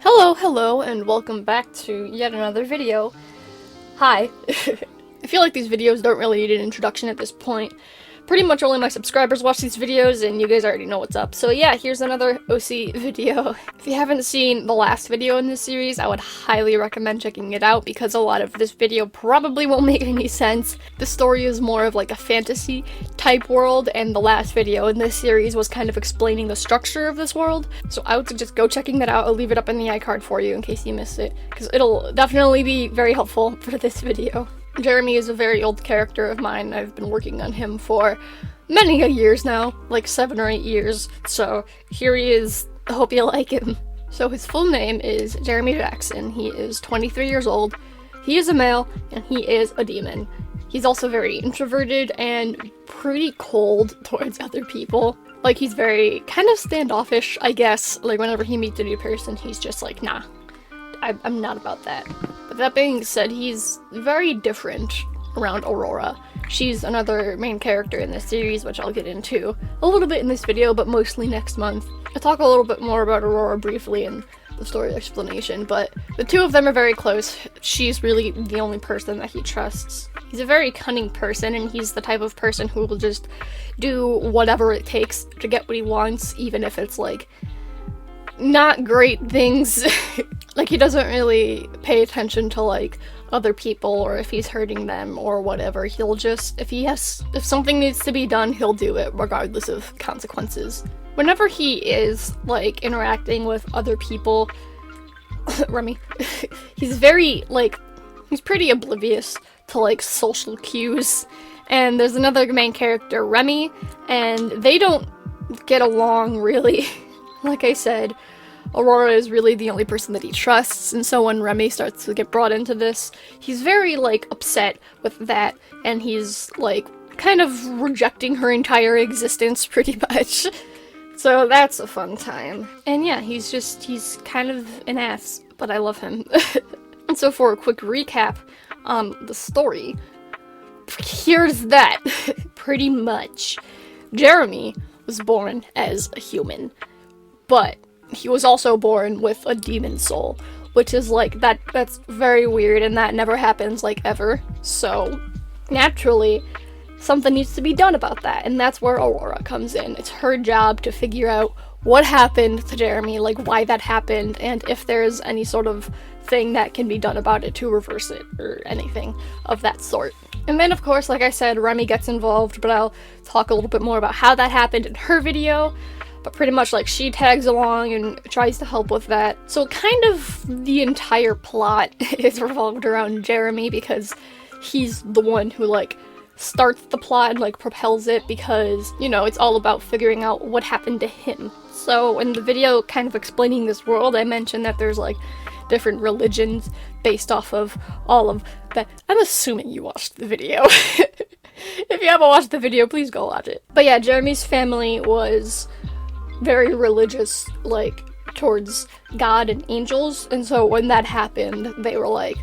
Hello, and welcome back to yet another video. Hi. I feel like these videos don't really need an introduction at this point. Pretty much only my subscribers watch these videos, and you guys already know what's up. So yeah, here's another OC video. If you haven't seen the last video in this series, I would highly recommend checking it out, because a lot of this video probably won't make any sense. The story is more of like a fantasy type world, and the last video in this series was kind of explaining the structure of this world. So I would suggest go checking that out. I'll leave it up in the iCard for you in case you missed it, because it'll definitely be very helpful for this video. Jeremy is a very old character of mine. I've been working on him for many years now, like 7 or 8 years, so here he is. I hope you like him. So his full name is Jeremy Jackson. He is 23 years old, he is a male, and he is a demon. He's also very introverted and pretty cold towards other people. Like, he's very kind of standoffish, I guess. Like, whenever he meets a new person, he's just like, nah, I'm not about that. But that being said, he's very different around Aurora. She's another main character in this series, which I'll get into a little bit in this video, but mostly next month. I'll talk a little bit more about Aurora briefly in the story explanation, but the two of them are very close. She's really the only person that he trusts. He's a very cunning person, and he's the type of person who will just do whatever it takes to get what he wants, even if it's like not great things. Like, he doesn't really pay attention to like other people or if he's hurting them or whatever. He'll just, if something needs to be done, he'll do it regardless of consequences. Whenever he is like interacting with other people, Remy, he's very like, he's pretty oblivious to like social cues. And there's another main character, Remy, and they don't get along really. Like I said, Aurora is really the only person that he trusts, and so when Remy starts to get brought into this, he's very, like, upset with that, and he's, like, kind of rejecting her entire existence, pretty much. So that's a fun time. And yeah, he's kind of an ass, but I love him. And so for a quick recap on the story, here's that. Pretty much. Jeremy was born as a human, but he was also born with a demon soul, which is like, that's very weird, and that never happens like ever. So naturally, something needs to be done about that, and that's where Aurora comes in. It's her job to figure out what happened to Jeremy, like why that happened, and if there's any sort of thing that can be done about it to reverse it, or anything of that sort. And then, of course, like I said, Remy gets involved, but I'll talk a little bit more about how that happened in her video. But pretty much, like, she tags along and tries to help with that. So kind of the entire plot is revolved around Jeremy, because he's the one who, like, starts the plot and, like, propels it, because, you know, it's all about figuring out what happened to him. So in the video kind of explaining this world, I mentioned that there's, like, different religions based off of all of that. I'm assuming you watched the video. If you haven't watched the video, please go watch it. But yeah, Jeremy's family was very religious, like, towards God and angels, and so when that happened, they were, like,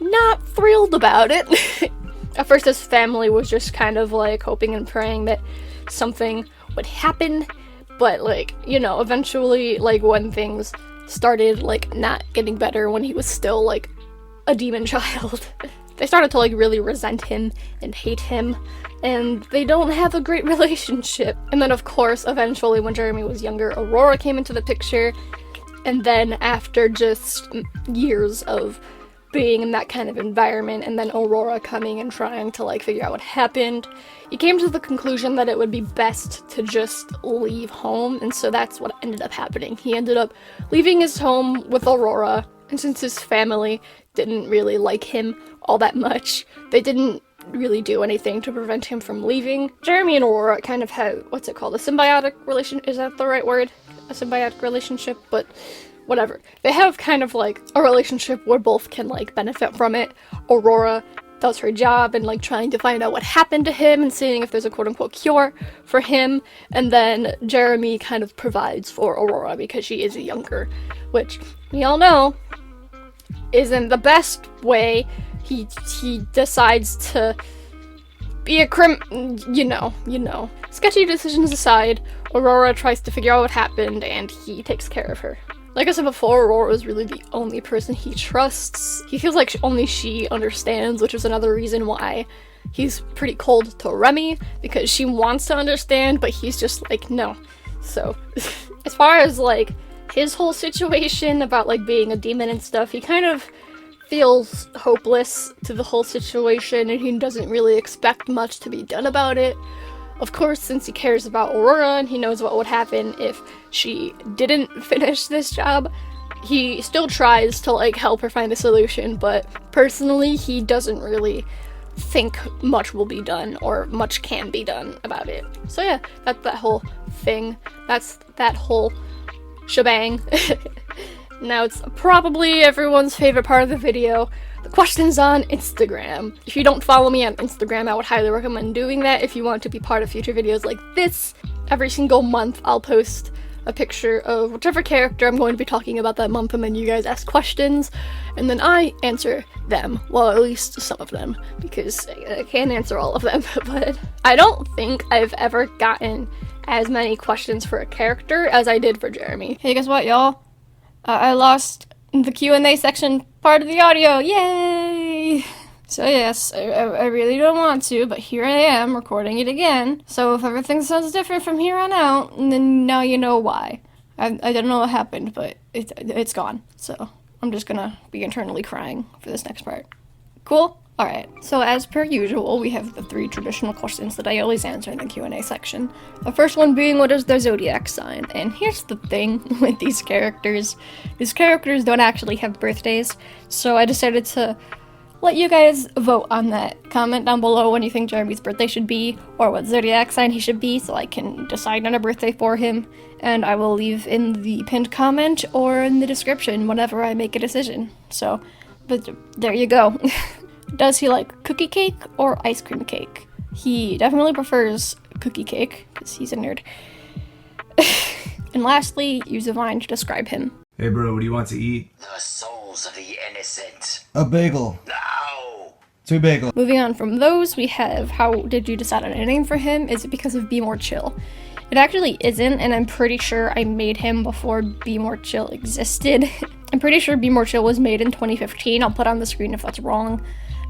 not thrilled about it. At first, his family was just kind of, like, hoping and praying that something would happen, but, like, you know, eventually, like, when things started, like, not getting better, when he was still, like, a demon child, they started to, like, really resent him and hate him, and they don't have a great relationship. And then, of course, eventually, when Jeremy was younger, Aurora came into the picture, and then after just years of being in that kind of environment, and then Aurora coming and trying to, like, figure out what happened, he came to the conclusion that it would be best to just leave home, and so that's what ended up happening. He ended up leaving his home with Aurora, and since his family didn't really like him all that much, they didn't really do anything to prevent him from leaving. Jeremy and Aurora kind of had, what's it called, a symbiotic relation? Is that the right word? A symbiotic relationship? But whatever. They have kind of like a relationship where both can like benefit from it. Aurora does her job and like trying to find out what happened to him and seeing if there's a quote-unquote cure for him, and then Jeremy kind of provides for Aurora because she is younger, which we all know isn't the best way. He decides to be a you know. Sketchy decisions aside, Aurora tries to figure out what happened, and he takes care of her. Like I said before, Aurora is really the only person he trusts. He feels like only she understands, which is another reason why he's pretty cold to Remy, because she wants to understand, but he's just like, no. So, as far as like his whole situation about like being a demon and stuff, he kind of feels hopeless to the whole situation, and he doesn't really expect much to be done about it. Of course, since he cares about Aurora and he knows what would happen if she didn't finish this job, he still tries to like help her find a solution, but personally he doesn't really think much will be done or much can be done about it. So yeah, that's that whole thing. That's that whole shebang. Now it's probably everyone's favorite part of the video, the questions on Instagram. If you don't follow me on Instagram, I would highly recommend doing that if you want to be part of future videos like this. Every single month I'll post a picture of whichever character I'm going to be talking about that month, and then you guys ask questions, and then I answer them. Well, at least some of them, because I can't answer all of them, but I don't think I've ever gotten as many questions for a character as I did for Jeremy. Hey, guess what, y'all? I lost the Q&A section part of the audio. Yay! So yes, I really don't want to, but here I am recording it again. So if everything sounds different from here on out, then now you know why. I don't know what happened, but it's gone. So I'm just gonna be internally crying for this next part. Cool? Alright, so as per usual, we have the 3 traditional questions that I always answer in the Q&A section. The first one being, what is their zodiac sign? And here's the thing with these characters. These characters don't actually have birthdays, so I decided to let you guys vote on that. Comment down below when you think Jeremy's birthday should be, or what zodiac sign he should be, so I can decide on a birthday for him, and I will leave in the pinned comment or in the description whenever I make a decision. So, but there you go. Does he like cookie cake or ice cream cake? He definitely prefers cookie cake, because he's a nerd. And lastly, use a vine to describe him. Hey bro, what do you want to eat? The souls of the innocent. A bagel. No! 2 bagels. Moving on from those, we have, how did you decide on a name for him? Is it because of Be More Chill? It actually isn't, and I'm pretty sure I made him before Be More Chill existed. I'm pretty sure Be More Chill was made in 2015. I'll put on the screen if that's wrong.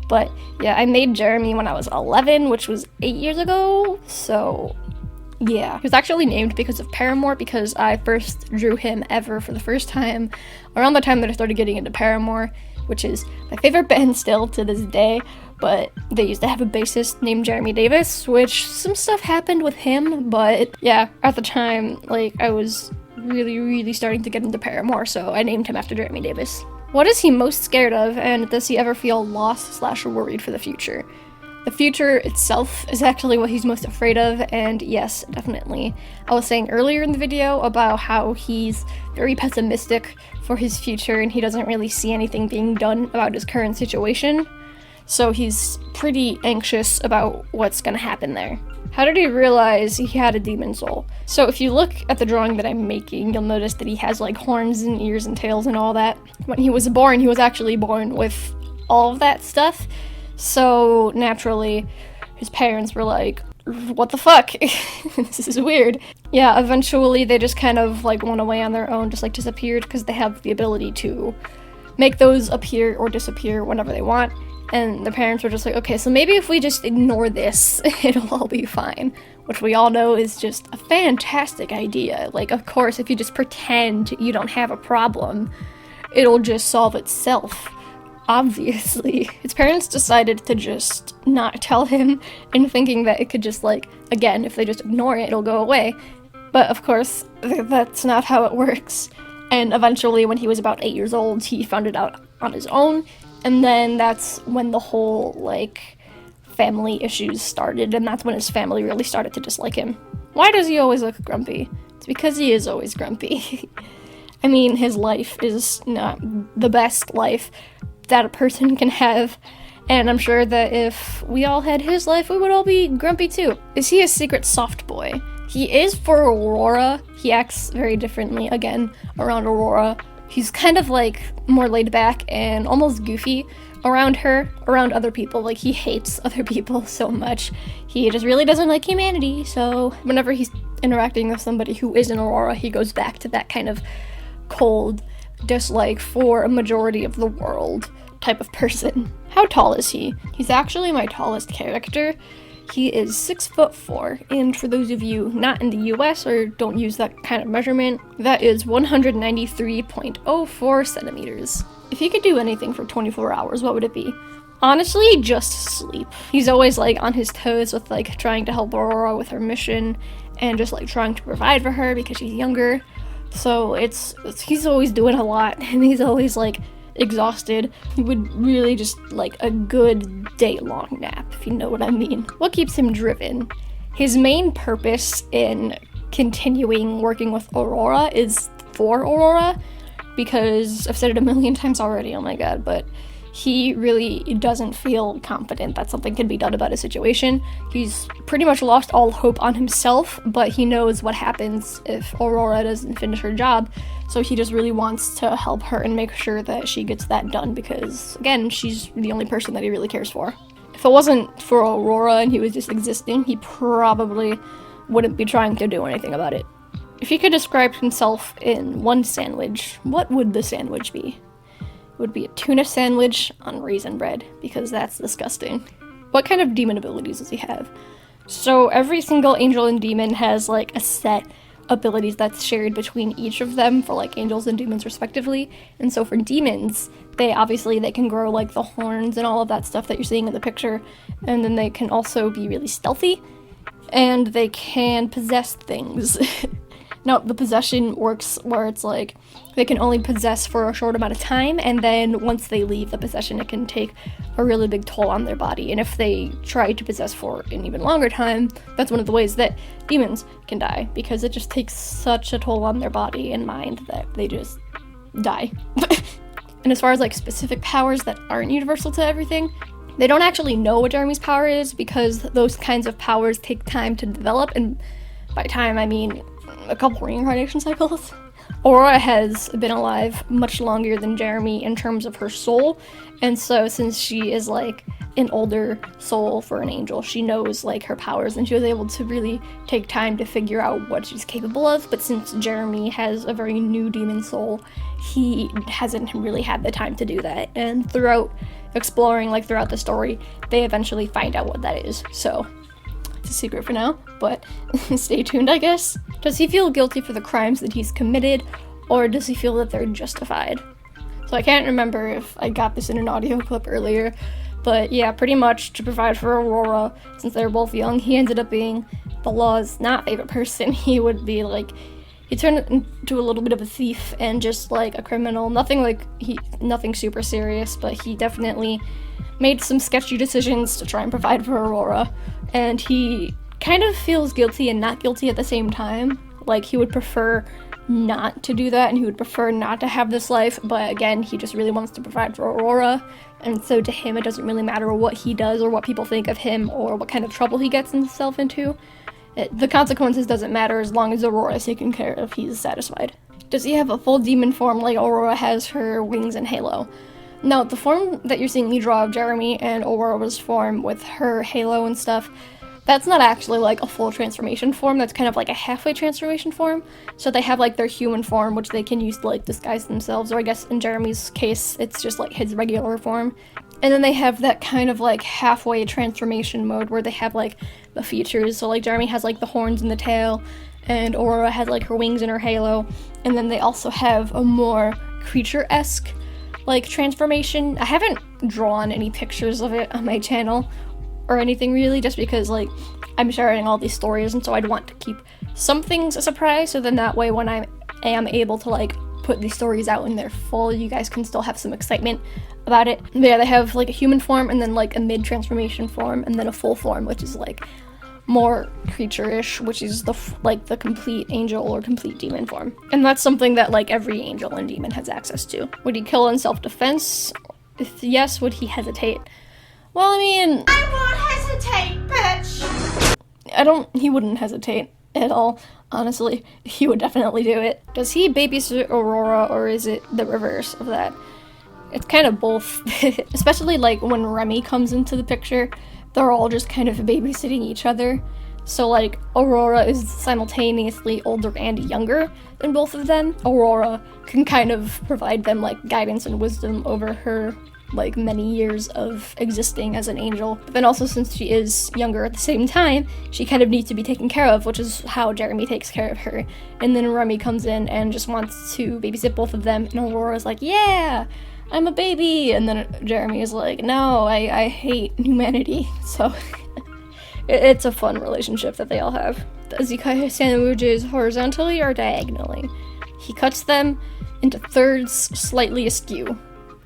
But yeah, I made Jeremy when I was 11, which was 8 years ago, so yeah. He was actually named because of Paramore, because I first drew him ever for the first time around the time that I started getting into Paramore, which is my favorite band still to this day, but they used to have a bassist named Jeremy Davis, which some stuff happened with him, but yeah, at the time, like, I was really starting to get into Paramore, so I named him after Jeremy Davis. What is he most scared of, and does he ever feel lost/worried for the future? The future itself is actually what he's most afraid of, and yes, definitely. I was saying earlier in the video about how he's very pessimistic for his future, and he doesn't really see anything being done about his current situation. So he's pretty anxious about what's gonna happen there. How did he realize he had a demon soul? So if you look at the drawing that I'm making, you'll notice that he has like horns and ears and tails and all that. When he was born, he was actually born with all of that stuff. So naturally, his parents were like, what the fuck? This is weird. Yeah, eventually they just kind of like went away on their own, just like disappeared, because they have the ability to make those appear or disappear whenever they want. And the parents were just like, okay, so maybe if we just ignore this, it'll all be fine. Which we all know is just a fantastic idea. Like, of course, if you just pretend you don't have a problem, it'll just solve itself. Obviously. His parents decided to just not tell him, and thinking that it could just, like, again, if they just ignore it, it'll go away. But, of course, that's not how it works. And eventually, when he was about 8 years old, he found it out on his own. And then that's when the whole, like, family issues started, and that's when his family really started to dislike him. Why does he always look grumpy? It's because he is always grumpy. I mean, his life is not the best life that a person can have, and I'm sure that if we all had his life, we would all be grumpy too. Is he a secret soft boy? He is for Aurora. He acts very differently, again, around Aurora. He's kind of, like, more laid back and almost goofy around her, around other people. Like, he hates other people so much. He just really doesn't like humanity, so whenever he's interacting with somebody who isn't Aurora, he goes back to that kind of cold dislike for a majority of the world type of person. How tall is he? He's actually my tallest character. He is 6'4", and for those of you not in the US or don't use that kind of measurement, that is 193.04 centimeters. If he could do anything for 24 hours, what would it be? Honestly, just sleep. He's always like on his toes with like trying to help Aurora with her mission and just like trying to provide for her because she's younger. So he's always doing a lot and he's always like exhausted. He would really just like a good day-long nap, if you know what I mean. What keeps him driven? His main purpose in continuing working with Aurora is for Aurora, because I've said it a million times already, oh my god, but he really doesn't feel confident that something can be done about his situation. He's pretty much lost all hope on himself, but he knows what happens if Aurora doesn't finish her job, so he just really wants to help her and make sure that she gets that done because, again, she's the only person that he really cares for. If it wasn't for Aurora and he was just existing, he probably wouldn't be trying to do anything about it. If he could describe himself in one sandwich, what would the sandwich be? It would be a tuna sandwich on raisin bread, because that's disgusting. What kind of demon abilities does he have? So every single angel and demon has like a set abilities that's shared between each of them for like angels and demons respectively. And so for demons, they can grow like the horns and all of that stuff that you're seeing in the picture, and then they can also be really stealthy, and they can possess things. Now, the possession works where it's like they can only possess for a short amount of time, and then once they leave the possession, it can take a really big toll on their body. And if they try to possess for an even longer time, that's one of the ways that demons can die, because it just takes such a toll on their body and mind that they just die. And as far as like specific powers that aren't universal to everything, they don't actually know what Jeremy's power is, because those kinds of powers take time to develop, and by time I mean a couple reincarnation cycles. Aurora has been alive much longer than Jeremy in terms of her soul, and so since she is like an older soul for an angel, she knows like her powers, and she was able to really take time to figure out what she's capable of. But since Jeremy has a very new demon soul, he hasn't really had the time to do that, and throughout exploring like throughout the story, they eventually find out what that is. So it's a secret for now, but stay tuned, I guess. Does he feel guilty for the crimes that he's committed, or does he feel that they're justified? So I can't remember if I got this in an audio clip earlier, but yeah, pretty much to provide for Aurora, since they're both young, he ended up being the law's not favorite person. He would be like, he turned into a little bit of a thief and just like a criminal. Nothing super serious, but he definitely made some sketchy decisions to try and provide for Aurora, and he kind of feels guilty and not guilty at the same time. Like, he would prefer not to do that, and he would prefer not to have this life, but again, he just really wants to provide for Aurora, and so to him, it doesn't really matter what he does or what people think of him or what kind of trouble he gets himself into. The consequences doesn't matter as long as Aurora is taken care of, he's satisfied. Does he have a full demon form like Aurora has her wings and halo? No, the form that you're seeing me draw of Jeremy and Aurora's form with her halo and stuff, that's not actually like a full transformation form. That's kind of like a halfway transformation form. So they have like their human form, which they can use to like disguise themselves, or I guess in Jeremy's case, it's just like his regular form. And then they have that kind of like halfway transformation mode where they have like the features. So like Jeremy has like the horns and the tail, and Aurora has like her wings and her halo. And then they also have a more creature-esque like transformation. I haven't drawn any pictures of it on my channel or anything really, just because like I'm sharing all these stories, and so I'd want to keep some things a surprise, so then that way when I am able to like put these stories out in their full, you guys can still have some excitement about it. But yeah, they have like a human form, and then like a mid-transformation form, and then a full form, which is like more creature-ish, which is the complete angel or complete demon form. And that's something that like every angel and demon has access to. Would he kill in self-defense? If yes, would he hesitate? Well, I mean, I won't hesitate, bitch! He wouldn't hesitate at all, honestly. He would definitely do it. Does he babysit Aurora, or is it the reverse of that? It's kind of both. Especially like when Remy comes into the picture, they're all just kind of babysitting each other. So like Aurora is simultaneously older and younger than both of them. Aurora can kind of provide them like guidance and wisdom over her like many years of existing as an angel. But then also, since she is younger at the same time, she kind of needs to be taken care of, which is how Jeremy takes care of her. And then Remy comes in and just wants to babysit both of them, and Aurora's like, yeah, I'm a baby, and then Jeremy is like, no, I hate humanity. So it's a fun relationship that they all have. Does he cut his sandwiches horizontally or diagonally? He cuts them into thirds slightly askew,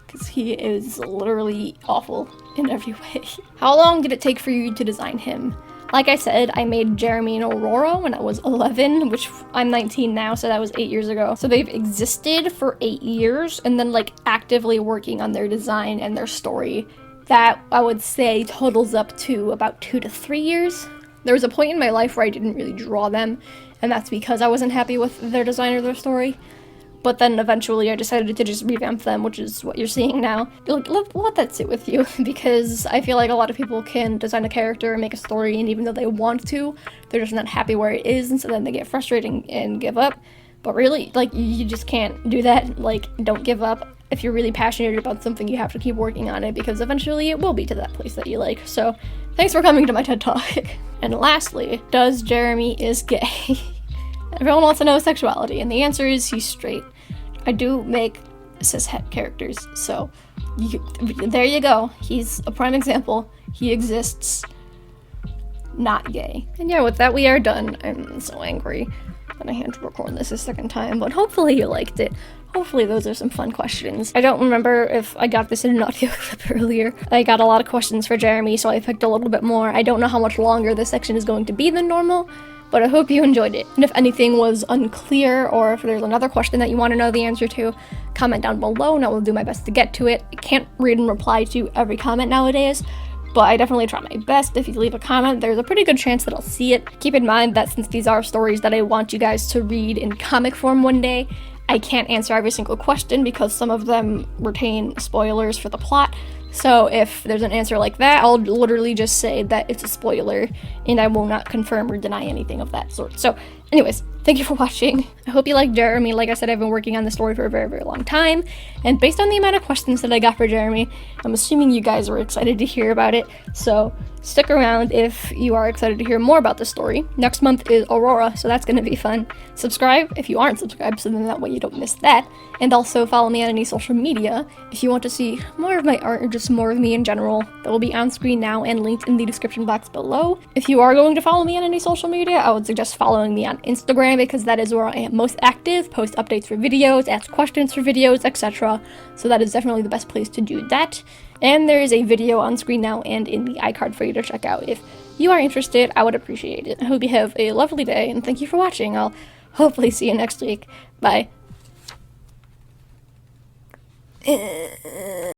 because he is literally awful in every way. How long did it take for you to design him? Like I said, I made Jeremy and Aurora when I was 11, which I'm 19 now, so that was 8 years ago. So they've existed for 8 years, and then like actively working on their design and their story. That, I would say, totals up to about 2 to 3 years. There was a point in my life where I didn't really draw them, and that's because I wasn't happy with their design or their story. But then eventually I decided to just revamp them, which is what you're seeing now. Like, let that sit with you, because I feel like a lot of people can design a character and make a story, and even though they want to, they're just not happy where it is, and so then they get frustrated and give up. But really, like, you just can't do that. Like, don't give up. If you're really passionate about something, you have to keep working on it, because eventually it will be to that place that you like. So, thanks for coming to my TED Talk. And lastly, does Jeremy is gay? Everyone wants to know his sexuality, and the answer is he's straight. I do make cishet characters, so there you go. He's a prime example. He exists, not gay. And yeah, with that we are done. I'm so angry that I had to record this a second time, but hopefully you liked it. Hopefully those are some fun questions. I don't remember if I got this in an audio clip earlier. I got a lot of questions for Jeremy, so I picked a little bit more. I don't know how much longer this section is going to be than normal, but I hope you enjoyed it. And if anything was unclear, or if there's another question that you want to know the answer to, comment down below and I will do my best to get to it. I can't read and reply to every comment nowadays, but I definitely try my best. If you leave a comment, there's a pretty good chance that I'll see it. Keep in mind that since these are stories that I want you guys to read in comic form one day, I can't answer every single question because some of them retain spoilers for the plot. So if there's an answer like that, I'll literally just say that it's a spoiler, and I will not confirm or deny anything of that sort. So anyways, thank you for watching. I hope you like Jeremy. Like I said, I've been working on this story for a very, very long time, and based on the amount of questions that I got for Jeremy, I'm assuming you guys were excited to hear about it. So stick around if you are excited to hear more about the story. Next month is Aurora, so that's going to be fun. Subscribe if you aren't subscribed, so then that way you don't miss that. And also follow me on any social media if you want to see more of my art or just more of me in general. That will be on screen now and linked in the description box below. If you are going to follow me on any social media, I would suggest following me on Instagram, because that is where I am most active, post updates for videos, ask questions for videos, etc. So that is definitely the best place to do that. And there is a video on screen now and in the iCard for you to check out. If you are interested, I would appreciate it. I hope you have a lovely day, and thank you for watching. I'll hopefully see you next week. Bye.